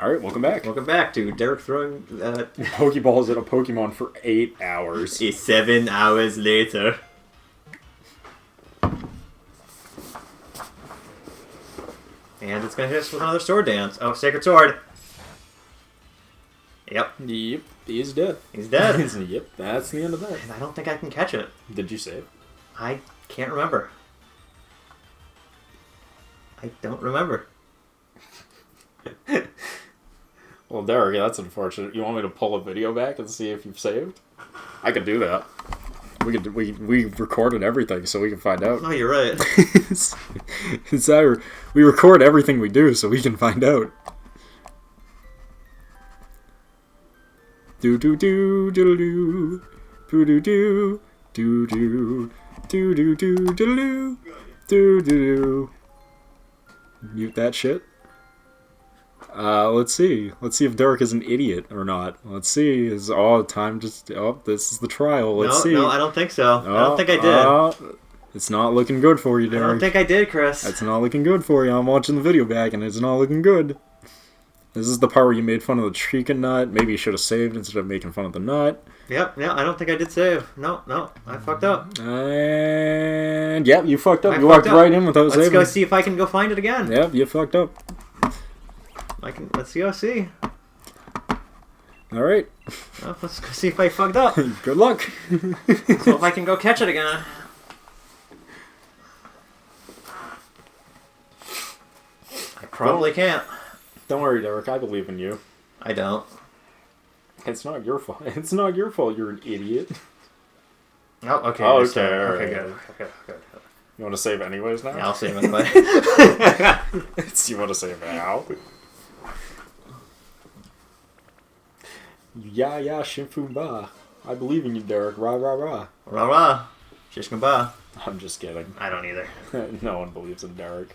Alright, welcome back. Welcome back to Derek throwing Pokeballs at a Pokemon for 8 hours. 7 hours later. And it's going to hit us with another sword dance. Oh, Sacred Sword. Yep. Yep, he's dead. He's dead. Yep, that's the end of that. And I don't think I can catch it. Did you save? I can't remember. I don't remember. Well, Derek, that's unfortunate. You want me to pull a video back and see if you've saved? I could do that. We recorded everything, so we can find out. Oh, you're right. We record everything we do, so we can find out. Do do do do do do do do do do do do do do do do. Mute that shit. Let's see. Let's see if Derek is an idiot or not. Let's see. Is all time just... Oh, this is the trial. Let's see. No, I don't think so. I don't think I did. It's not looking good for you, Derek. I don't think I did, Chris. It's not looking good for you. I'm watching the video back, and it's not looking good. This is the part where you made fun of the Chica nut. Maybe you should have saved instead of making fun of the nut. Yep, yeah, I don't think I did save. No, I fucked up. And, yep, you fucked up. You walked right in without saving. Let's go see if I can go find it again. Yep, you fucked up. Let's go see. Alright. Well, let's go see if I fucked up. Good luck. So if I can go catch it again. I probably can't. Don't worry, Derek. I believe in you. I don't. It's not your fault. It's not your fault. You're an idiot. Oh, okay. Oh, okay, okay. good. You want to save anyways now? Yeah, I'll save anyway. You want to save now? Yeah, Shinfumba. I believe in you, Derek. Rah, rah, rah. Rah, rah. Shishkamba. I'm just kidding. I don't either. No one believes in Derek.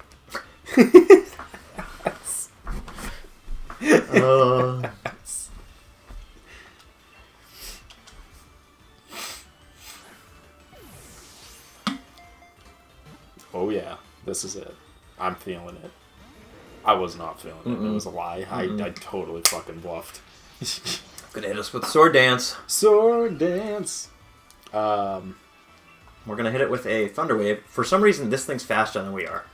Oh yeah, this is it. I'm feeling it. I was not feeling it. It was a lie. I totally fucking bluffed. Gonna hit us with Sword Dance. Sword Dance. We're gonna hit it with a Thunder Wave. For some reason, this thing's faster than we are.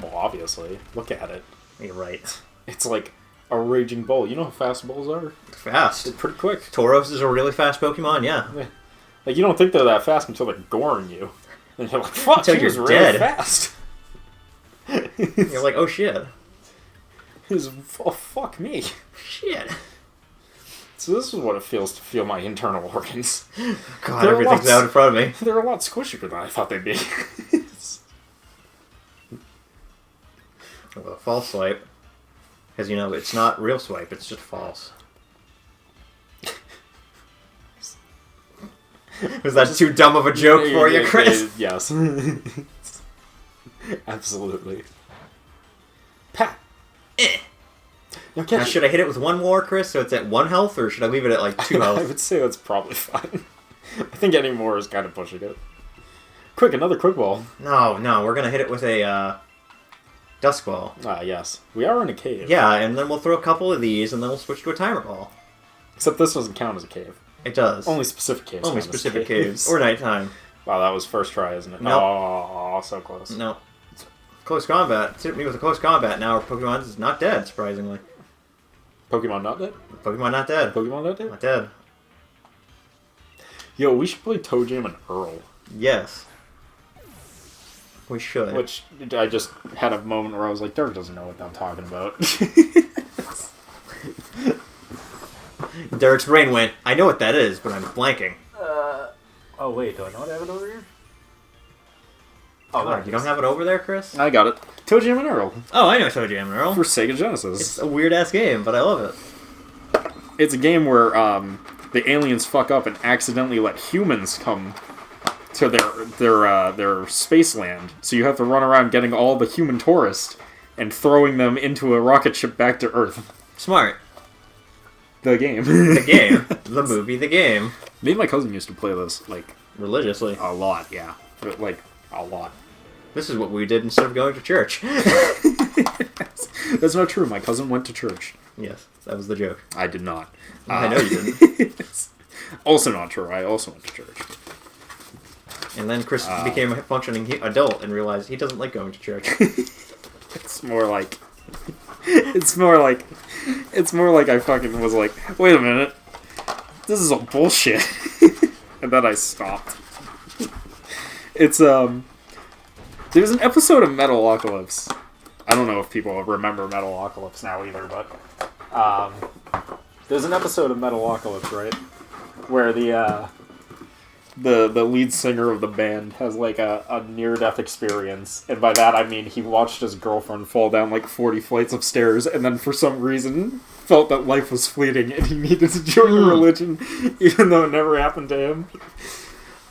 Well, obviously. Look at it. You're right. It's like a raging bull. You know how fast bulls are? Fast. It's pretty quick. Tauros is a really fast Pokemon, yeah. Like, you don't think they're that fast until they're goring you. And you're like, fuck, until you're you're really dead. fast. You're like, oh shit. Oh, fuck me. Shit. So this is what it feels to feel my internal organs. God, everything's out in front of me. They're a lot squishier than I thought they'd be. Well, false swipe. Because, you know, it's not real swipe, it's just false. Was that too dumb of a joke for you, Chris? Yes. Absolutely. Pat! Now, should I hit it with one more, Chris, so it's at 1 health, or should I leave it at, like, 2 health? I would say that's probably fine. I think any more is kind of pushing it. Quick, another quick ball. No, we're gonna hit it with a, Dusk Ball. Ah, yes. We are in a cave. Yeah, and then we'll throw a couple of these, and then we'll switch to a Timer Ball. Except this doesn't count as a cave. It does. Only specific caves. Only specific caves. Or nighttime. Wow, that was first try, isn't it? Nope. Oh, so close. No. Close combat. It's hit me with a close combat. Now our Pokemon is not dead, surprisingly. Pokemon not dead? Pokemon not dead. Pokemon not dead? Not dead. Yo, we should play Toe Jam and Earl. Yes. We should. Which, I just had a moment where I was like, Derek doesn't know what I'm talking about. Derek's brain went, I know what that is, but I'm blanking. Oh wait, do I not have it over here? Oh, God, you don't have it over there, Chris? I got it. Toe Jam and Earl. Oh, I know Toe Jam and Earl. For Sega Genesis. It's a weird-ass game, but I love it. It's a game where the aliens fuck up and accidentally let humans come to their space land. So you have to run around getting all the human tourists and throwing them into a rocket ship back to Earth. Smart. The game. The game. The movie, the game. Me and my cousin used to play this, like... religiously. A lot, yeah. Like, a lot. This is what we did instead of going to church. That's not true. My cousin went to church. Yes, that was the joke. I did not. I know you didn't. Also not true. I also went to church. And then Chris became a functioning adult and realized he doesn't like going to church. It's more like I fucking was like, wait a minute, this is all bullshit, and then I stopped. It's there's an episode of Metalocalypse. I don't know if people remember Metalocalypse now either, but there's an episode of Metalocalypse, right, where the lead singer of the band has like a near-death experience, and by that I mean he watched his girlfriend fall down like 40 flights of stairs, and then for some reason felt that life was fleeting and he needed to join a religion, even though it never happened to him.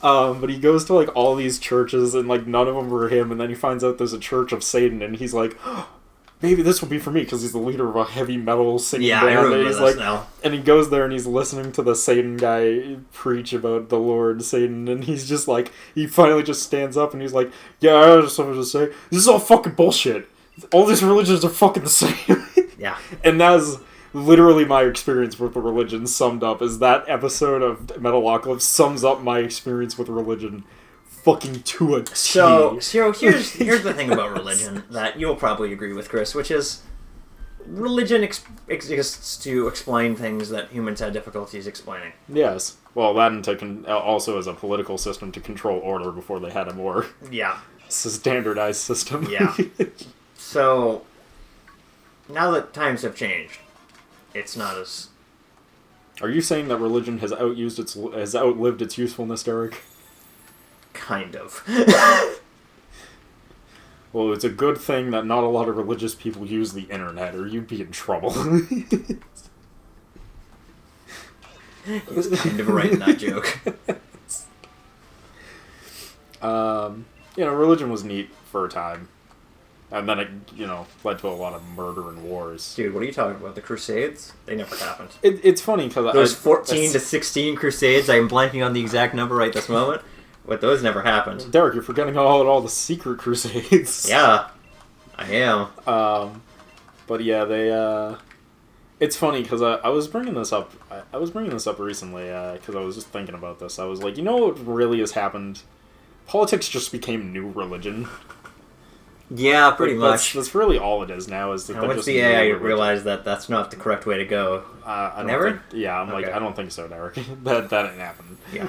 But he goes to like all these churches and like none of them were him, and then he finds out there's a Church of Satan, and he's like, oh, maybe this will be for me, because he's the leader of a heavy metal singing band. I remember and he's this like, now. And he goes there and he's listening to the Satan guy preach about the Lord Satan, and he's just like, he finally just stands up and he's like, yeah, I have something to say. This is all fucking bullshit. All these religions are fucking the same. Yeah. And that's literally my experience with the religion summed up, is that episode of Metalocalypse sums up my experience with religion fucking to a T. So here's the thing about religion that you'll probably agree with, Chris, which is religion exists to explain things that humans had difficulties explaining. Yes. Well, that and also as a political system to control order before they had a more standardized system. Yeah. So, now that times have changed, it's not as... Are you saying that religion has outlived its usefulness, Derek? Kind of. Well, it's a good thing that not a lot of religious people use the internet, or you'd be in trouble. He was kind of right in that joke. Religion was neat for a time. And then it, led to a lot of murder and wars. Dude, what are you talking about? The Crusades? They never happened. It's funny because those 14 to 16 Crusades, I am blanking on the exact number right this moment, but those never happened. Derek, you're forgetting all the secret Crusades. Yeah, I am. But yeah, they. It's funny because I was bringing this up. I was bringing this up recently because I was just thinking about this. I was like, what really has happened? Politics just became new religion. Yeah, pretty much. That's really all it is now. Is that once the AI realized that that's not the correct way to go. I don't Never? think, yeah, I'm okay. I don't think so, Derek. that didn't happen. Yeah.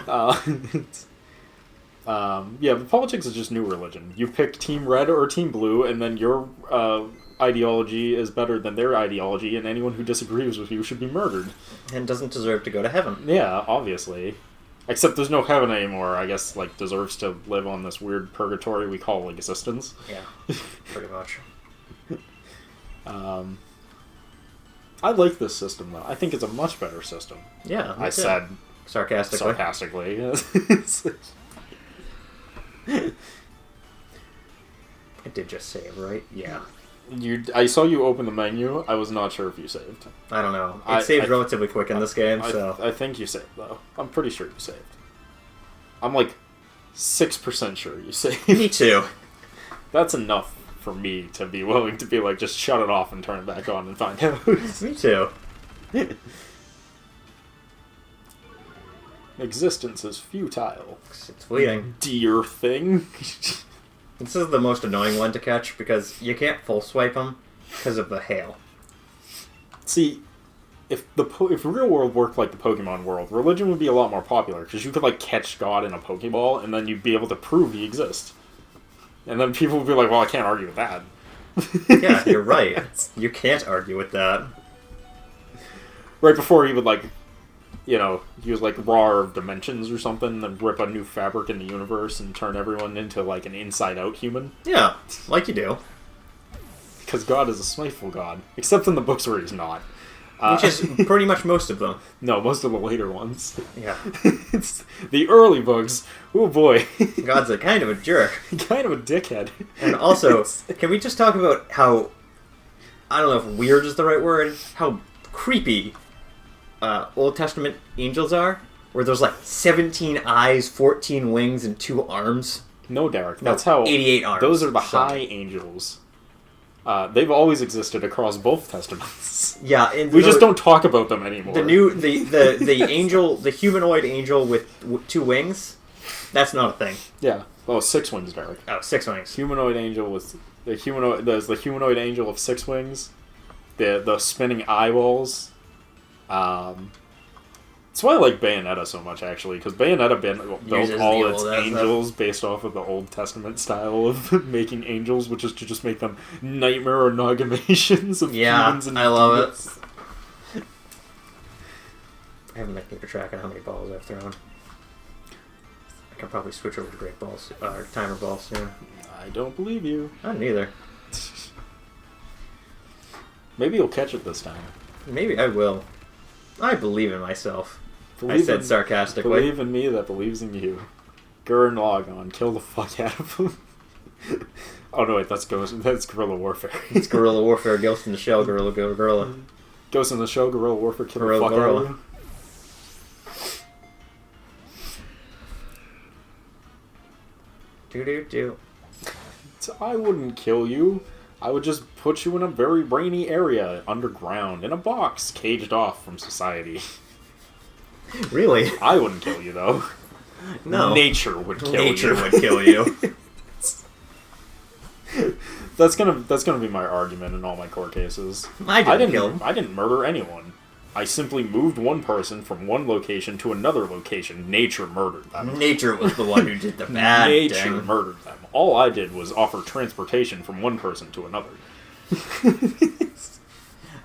But politics is just new religion. You pick Team Red or Team Blue, and then your ideology is better than their ideology, and anyone who disagrees with you should be murdered. And doesn't deserve to go to heaven. Yeah, obviously. Except there's no heaven anymore, I guess, deserves to live on this weird purgatory we call existence. Yeah, pretty much. I like this system, though. I think it's a much better system. Yeah, I said... Sarcastically. I did just save, right? Yeah. I saw you open the menu. I was not sure if you saved. I don't know. It saves relatively quick in this game, so... I think you saved, though. I'm pretty sure you saved. I'm 6% sure you saved. Me too. That's enough for me to be willing to be just shut it off and turn it back on and find out. Me too. Existence is futile. It's fleeting. Dear thing. This is the most annoying one to catch because you can't full swipe them because of the hail. See, if real world worked like the Pokemon world, religion would be a lot more popular because you could catch God in a Pokeball and then you'd be able to prove he exists. And then people would be like, well, I can't argue with that. Yeah, you're right. You can't argue with that. Right before he would use raw dimensions or something and rip a new fabric in the universe and turn everyone into an inside-out human. Yeah, like you do. Because God is a spiteful God. Except in the books where he's not. Which is pretty much most of them. No, most of the later ones. Yeah. It's the early books. Oh boy. God's a kind of a jerk. Kind of a dickhead. And also, can we just talk about how, I don't know if weird is the right word, how creepy Old Testament angels are? Where there's 17 eyes, 14 wings, and 2 arms. No, Derek. That's how 88 arms. Those are the high angels. They've always existed across both testaments. Yeah, and We just don't talk about them anymore. The angel, the humanoid angel with 2 wings, that's not a thing. Yeah. Oh, 6 wings, Derek. Oh, 6 wings. Humanoid angel with the humanoid. There's the humanoid angel of 6 wings. The spinning eyeballs. That's why I like Bayonetta so much, actually, because Bayonetta built all its angels based off of the Old Testament style of making angels, which is to just make them nightmare amalgamations of humans and I love it. I haven't been keeping track of how many balls I've thrown. I can probably switch over to great balls, or timer balls soon. I don't believe you. I don't either. Maybe you'll catch it this time. Maybe I will. I believe in myself. I said sarcastically. Believe in me that believes in you. Gurren Lagann, kill the fuck out of him. Oh no, wait, that's guerrilla warfare. It's guerrilla warfare, Ghost in the Shell, gorilla. Ghost in the Shell, guerrilla warfare, kill Guerrilla, the fuck gorilla. out of you. Do. So I wouldn't kill you. I would just put you in a very rainy area, underground, in a box, caged off from society. Really? I wouldn't kill you, though. No. Nature would kill you. Nature would kill you. That's gonna be my argument in all my court cases. I didn't murder anyone. I simply moved one person from one location to another location. Nature murdered them. Nature was the one who did the bad Nature thing. murdered them. All I did was offer transportation from one person to another.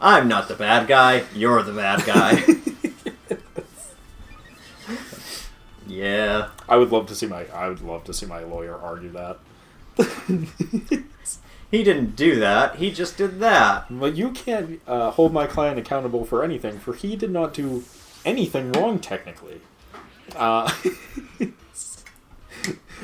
I'm not the bad guy. You're the bad guy. Yeah. I would love to see my lawyer argue that. He didn't do that. He just did that. But you can't hold my client accountable for anything, for he did not do anything wrong technically.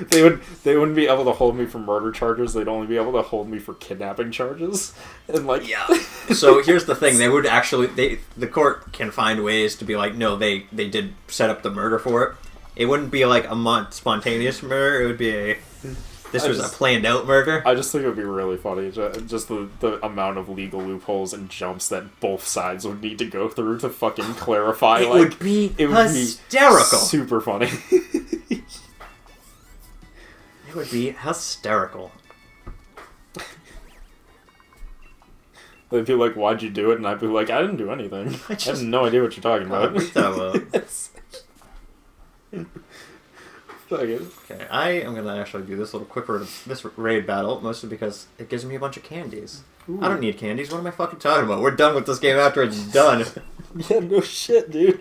They wouldn't be able to hold me for murder charges. They'd only be able to hold me for kidnapping charges. And yeah. So here's the thing: they would actually the court can find ways to be like, no, they did set up the murder for it. It wouldn't be like a spontaneous murder. It would be a planned out murder. I just think it would be really funny, just the amount of legal loopholes and jumps that both sides would need to go through to fucking clarify. It would be hysterical. Super funny. It would be hysterical. They'd be like, "Why'd you do it?" And I'd be like, "I didn't do anything. I have no idea what you're talking about." Okay, I am going to actually do this little this raid battle, mostly because it gives me a bunch of candies. Ooh. I don't need candies. What am I fucking talking about? We're done with this game after it's done. Yeah, no shit, dude.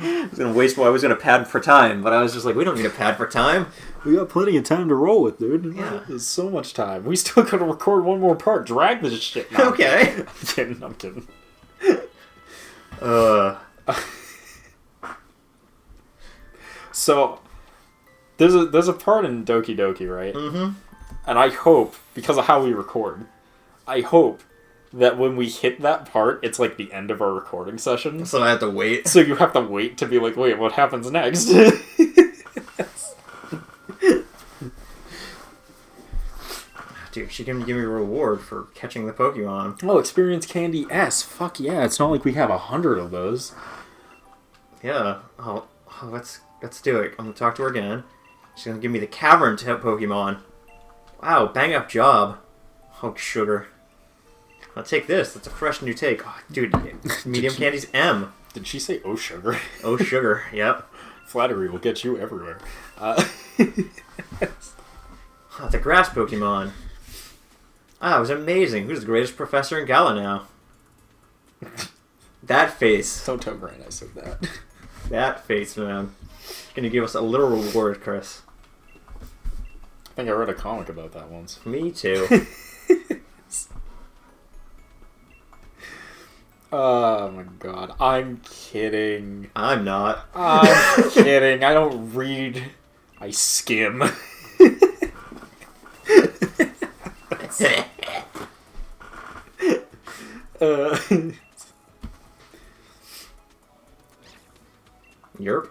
I was going to pad for time, but I was just like, we don't need a pad for time. We got plenty of time to roll with, dude. Yeah. There's so much time. We still gotta record one more part. Drag this shit now. Okay. I'm kidding. So, there's a part in Doki Doki, right? Mm-hmm. And I hope, because of how we record, I hope that when we hit that part, it's like the end of our recording session. So I have to wait? So you have to wait to be like, wait, what happens next? Dude, she can give me a reward for catching the Pokemon. Oh, experience candy S. Fuck yeah, it's not like we have 100 of those. Yeah. Oh, let's do it. I'm gonna talk to her again. She's gonna give me the cavern type Pokemon. Wow, bang up job. Oh, sugar. I'll take this. That's a fresh new take. Oh, dude, medium candy's M. Did she say, oh, sugar? Oh, sugar, yep. Flattery will get you everywhere. The grass Pokemon. Ah, it was amazing. Who's the greatest professor in Gala now? That face. Don't tell Grant I said that. That face, man. Gonna give us a little reward, Chris. I think I read a comic about that once. Me too. Oh my god. I'm kidding. I'm not. I'm kidding. I don't read. I skim. Yerp.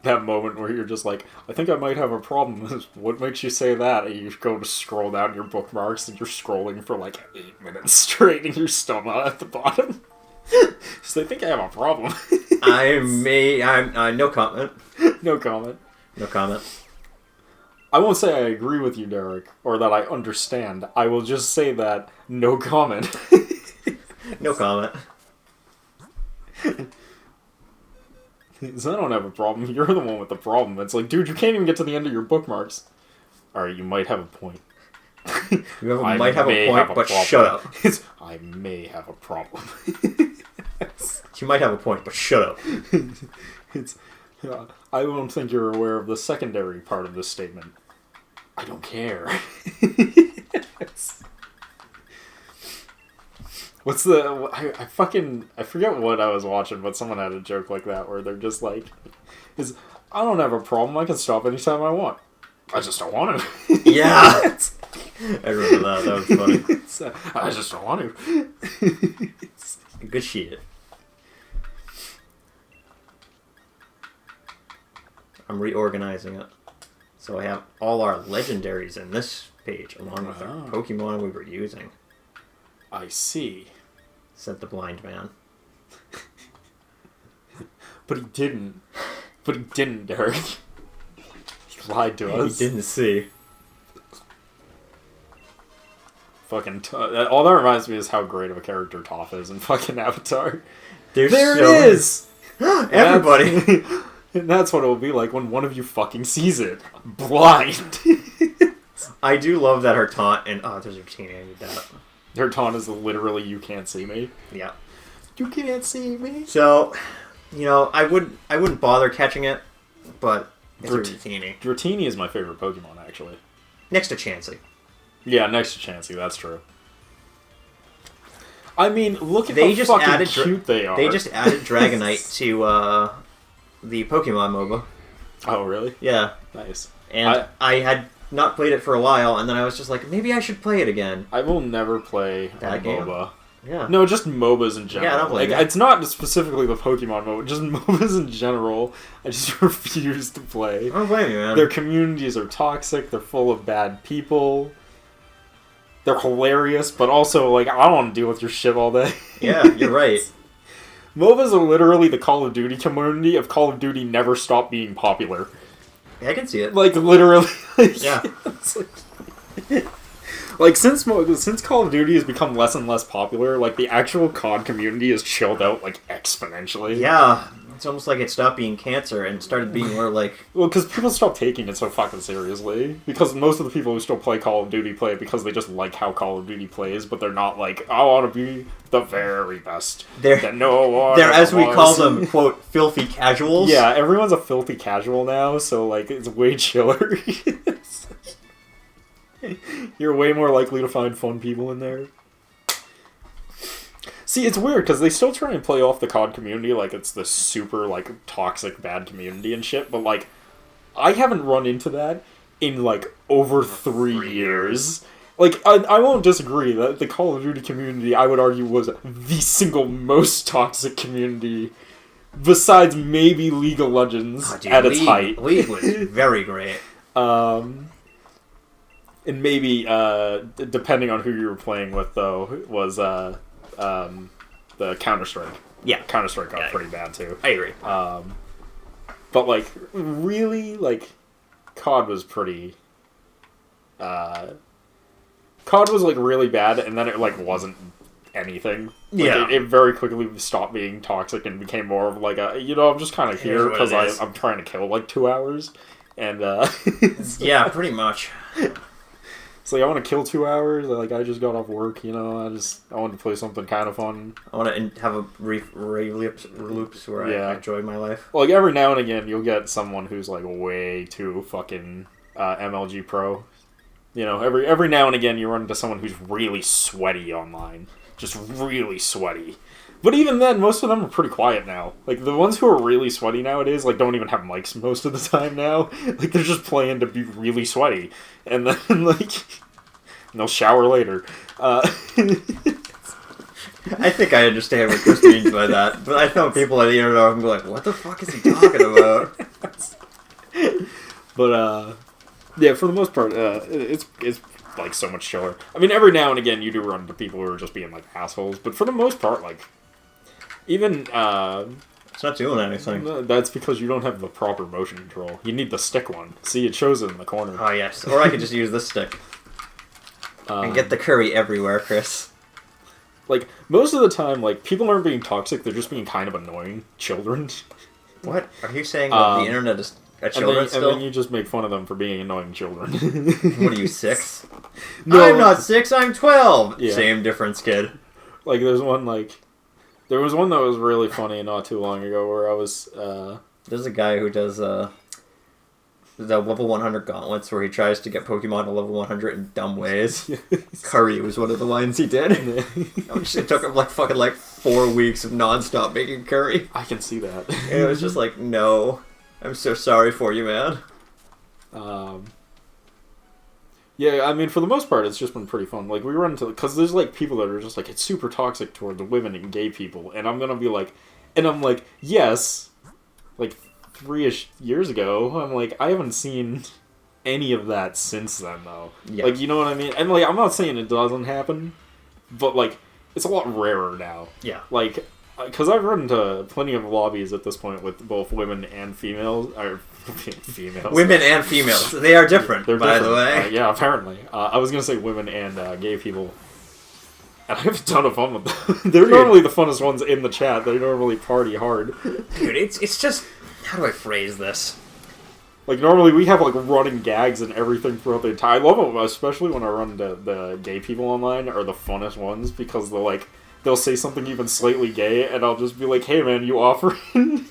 That moment where you're just like, I think I might have a problem. What makes you say that? And you go to scroll down your bookmarks and you're scrolling for like 8 minutes straight and you're still not at the bottom. So I think I have a problem. I'm no comment. No comment. No comment. I won't say I agree with you, Derek, or that I understand. I will just say that no comment. No comment. So I don't have a problem. You're the one with the problem. It's like, dude, you can't even get to the end of your bookmarks. Alright, you might have a point. You might have a point, but shut up. I may have a problem. You might have a point, but shut up. I don't think you're aware of the secondary part of this statement. I don't care. What's the... I forget what I was watching, but someone had a joke like that where they're just like... I don't have a problem, I can stop anytime I want. I just don't want to. Yeah! I remember that was funny. I just don't want to. Good shit. I'm reorganizing it. So I have all our legendaries in this page, along with our Pokemon we were using. I see. Said the blind man. But he didn't. Derek. He lied to us. He didn't see. Fucking... all that reminds me is how great of a character Toph is in fucking Avatar. There it is! Everybody! And that's what it will be like when one of you fucking sees it. Blind. I do love that her taunt, and there's her Tina, I need that. Her taunt is literally, you can't see me. Yeah. You can't see me. So, I wouldn't bother catching it, but it's Dratini. Dratini is my favorite Pokemon, actually. Next to Chansey. Yeah, next to Chansey, that's true. I mean, look at how fucking cute they are. They just added Dragonite to the Pokemon MOBA. Oh, really? Yeah. Nice. And I had not played it for a while, and then I was just like, maybe I should play it again. I will never play that game? MOBA. Yeah. No, just MOBAs in general. Yeah, I don't play that. It's not specifically the Pokemon MOBA, just MOBAs in general. I just refuse to play. I don't blame you, man. Their communities are toxic, they're full of bad people. They're hilarious, but also, like, I don't want to deal with your shit all day. Yeah, you're right. MOBAs are literally the Call of Duty community if Call of Duty never stopped being popular. Yeah, I can see it. Like, literally. Yeah. Like, since Call of Duty has become less and less popular, like, the actual COD community has chilled out, like, exponentially. Yeah. It's almost like it stopped being cancer and started being more like... Well, because people stopped taking it so fucking seriously. Because most of the people who still play Call of Duty play it because they just like how Call of Duty plays, but they're not like, I want to be the very best. They're, as we call them, quote, filthy casuals. Yeah, everyone's a filthy casual now, so, like, it's way chiller. You're way more likely to find fun people in there. See, it's weird, because they still try and play off the COD community like it's this super, like, toxic, bad community and shit, but, like, I haven't run into that in, like, over 3 years. Like, I won't disagree that the Call of Duty community, I would argue, was the single most toxic community, besides maybe League of Legends at its height. League was very great. And maybe, depending on who you were playing with, though, was, the Counter-Strike. Yeah. Counter-Strike got pretty bad, too. I agree. But, like, really, like, COD was pretty... COD was, like, really bad, and then it, like, wasn't anything. Like, yeah. It very quickly stopped being toxic and became more of, like, a, I'm just kind of here because I'm trying to kill, like, 2 hours. And, yeah, pretty much. It's like, I want to kill 2 hours, like, I just got off work, I want to play something kind of fun. I want to have a brief loops where I enjoy my life. Well, like, every now and again, you'll get someone who's, like, way too fucking MLG pro. Every now and again, you run into someone who's really sweaty online. Just really sweaty. But even then, most of them are pretty quiet now. Like, the ones who are really sweaty nowadays, like, don't even have mics most of the time now. Like, they're just playing to be really sweaty. And then, like, they'll shower later. I think I understand what Chris means by that. But I know people on the internet are like, what the fuck is he talking about? But yeah, for the most part, it's like so much chiller. I mean, every now and again you do run into people who are just being like assholes, but for the most part, like even It's not doing anything. that's because you don't have the proper motion control. You need the stick one. See, it shows it in the corner. Oh yes, or I could just use this stick and get the curry everywhere, Chris. Like most of the time, like people aren't being toxic; they're just being kind of annoying children. What are you saying? That the internet is a children still? And then you just make fun of them for being annoying children. What are you, 6? No, I'm not 6. I'm 12. Yeah. Same difference, kid. Like there was one that was really funny not too long ago where I was. There's a guy who does the level 100 gauntlets where he tries to get Pokemon to level 100 in dumb ways. Curry was one of the lines he did. It took him like 4 weeks of non-stop making curry. I can see that. And it was just like, no, I'm so sorry for you, man. Yeah, I mean, for the most part, it's just been pretty fun. Like, we run into... Because there's, like, people that are just, like, it's super toxic toward the women and gay people. And I'm gonna be like... And I'm like, yes. Like, 3-ish years ago, I'm like, I haven't seen any of that since then, though. Yeah. Like, you know what I mean? And, like, I'm not saying it doesn't happen. But, like, it's a lot rarer now. Yeah. Like... Because I've run into plenty of lobbies at this point with both women and females. Or females. Women and females. They are different, They're by different. the way. Yeah, apparently. I was going to say women and gay people. And I have a ton of fun with them. They're normally the funnest ones in the chat. They normally party hard. Dude, it's just... How do I phrase this? Like, normally we have, like, running gags and everything throughout the entire... I love them, especially when I run into the gay people online, are the funnest ones, because they're, like... They'll say something even slightly gay, and I'll just be like, hey man, you offering? And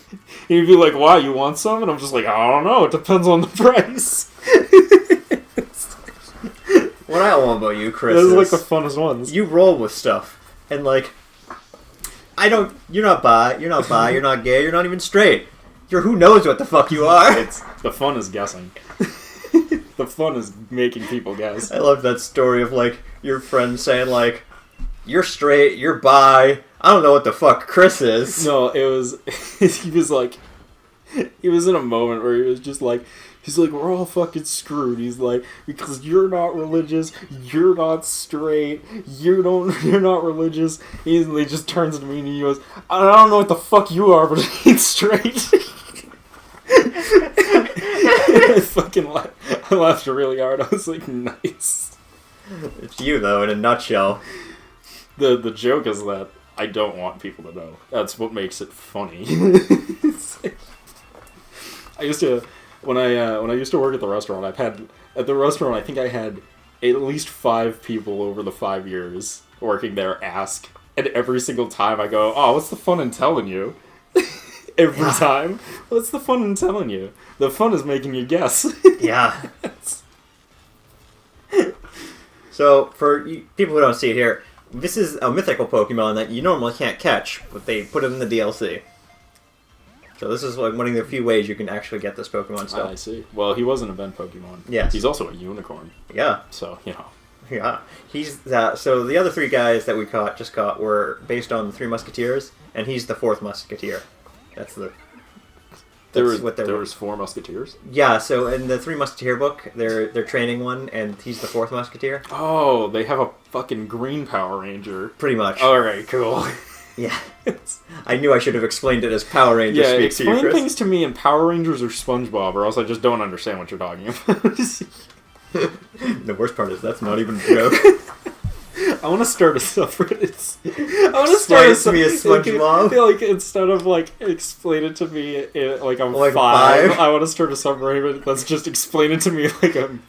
you'd be like, why, you want some? And I'm just like, I don't know, it depends on the price. What I love about you, Chris, Those are like the funnest ones. You roll with stuff, and like, you're not bi, you're not gay, you're not even straight. You're who knows what the fuck you are. The fun is guessing. The fun is making people guess. I love that story of like, your friend saying like, you're straight, you're bi, I don't know what the fuck Chris is. No, it was... he was like... He was in a moment where he was just like... He's like, we're all fucking screwed. He's like, because you're not religious, you're not straight, you're not religious. He just turns to me and he goes, I don't know what the fuck you are, but I ain't straight. I laughed really hard. I was like, nice. It's you, though, in a nutshell. The joke is that I don't want people to know. That's what makes it funny. I used to, when I used to work at the restaurant, I think I had at least 5 people over the 5 years working there ask, and every single time I go, oh, what's the fun in telling you? Every time. What's the fun in telling you? The fun is making you guess. Yeah. So, for people who don't see it here, this is a mythical Pokemon that you normally can't catch, but they put it in the DLC. So this is like one of the few ways you can actually get this Pokemon still. I see. Well, he was an event Pokemon. Yes. He's also a unicorn. Yeah. So, you know. Yeah. He's so the other 3 guys that we just caught were based on the 3 Musketeers, and he's the 4th Musketeer. There was 4 Musketeers? Yeah, so in the 3 Musketeer book, they're training one, and he's the 4th Musketeer. Oh, they have a fucking green Power Ranger. Pretty much. Alright, cool. Yeah. I knew I should have explained it as Power Ranger speak to you, explain Chris. things to me in Power Rangers or SpongeBob, or else I just don't understand what you're talking about. The worst part is that's not even a joke. I want to start a subreddit. I want to start Explain it to me as SpongeBob. Like instead of like explain it to me like I'm like 5, 5? I want to start a subreddit that's just explain it to me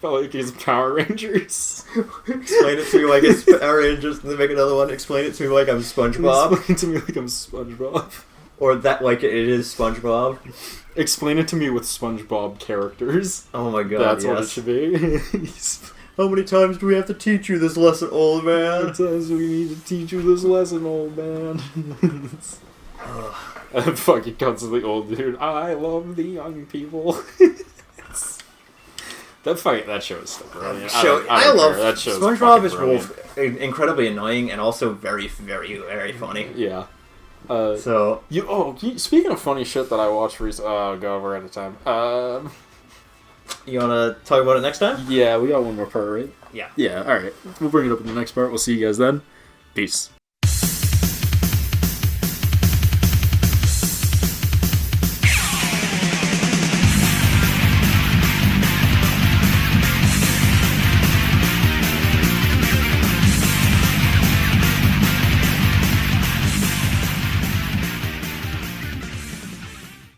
like he's Power Rangers. Explain it to me like it's Power Rangers, and then make another one. Explain it to me like I'm SpongeBob. Explain it to me like I'm SpongeBob. Or that like it is SpongeBob. Explain it to me with SpongeBob characters. Oh my god, That's what it should be. How many times do we have to teach you this lesson, old man? How many times do we need to teach you this lesson, old man? And fucking cuts to the old dude. I love the young people. That show is still brilliant. I love that show. SpongeBob is both incredibly annoying and also very, very, very funny. Yeah. Speaking speaking of funny shit that I watched recently, oh god, we're out of time. You want to talk about it next time? Yeah, we got one more part, right? Yeah. Yeah, alright. We'll bring it up in the next part. We'll see you guys then. Peace.